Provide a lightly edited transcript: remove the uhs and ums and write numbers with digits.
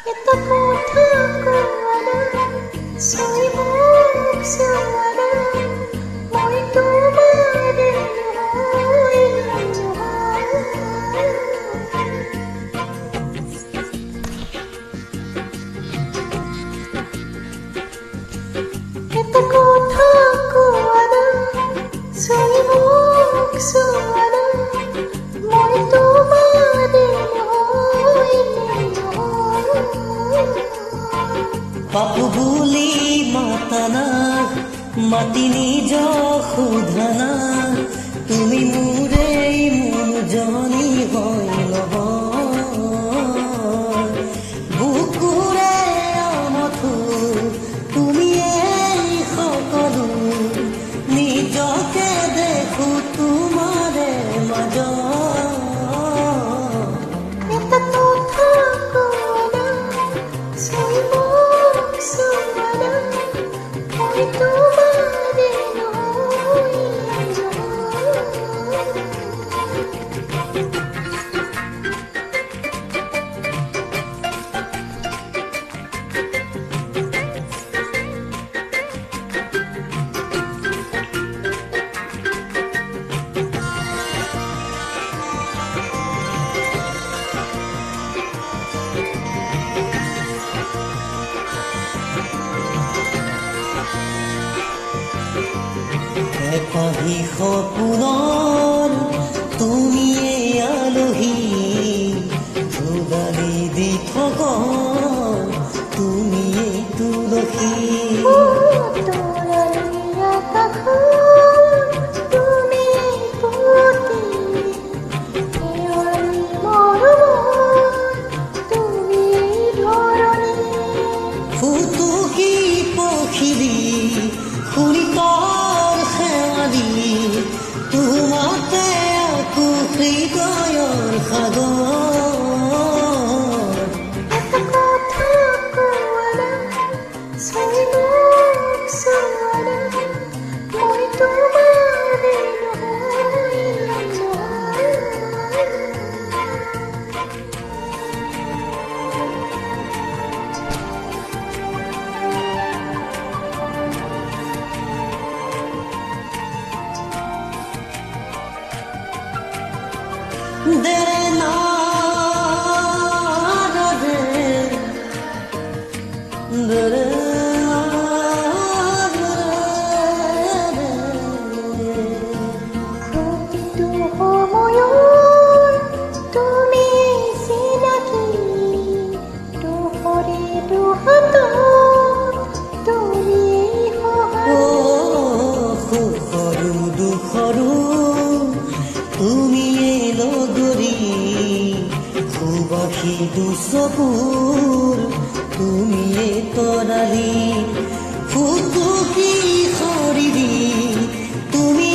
এটা কথা কোৱানা চৈ মোক চোৱানা মই তোমাৰে নহয় এটা কথা কোৱানা চৈ মোক চোৱানা মই তোমাৰে পাপু বুলি মাতানা মাতি নিজ সোধানা তুমি মোৰেই মোৰজনী হয় নহয় বুকুৰে আমঠু তুমি এই সকলো নিজকে দেখো তোমাৰে মাজত এটা কথা কোৱানা চৈ মোক চোৱানা মই তোমাৰে নহয় এপাহি সপোনৰ তুমিয়ে আলহী যোগালি দি থকা তুমিয়ে তুলসী ফুটুকি পখিলি শুনিতৰ শেৱালি তোমাতে আকো হৃদয়ৰ সাগৰ এটা কথা কোৱানা চৈ মোক চোৱানা মই তোমাৰে নহয় দে না ৰে দে প্ৰতিটো সময়ত তুমি চিনাকি দুখৰে দুহাতত তুমি সুখৰু দুখৰু তুমিয়ে লগৰী সুবাসী দুচকুৰ তুমিয়ে তৰালি ফুটুকি সৰিবি তুমি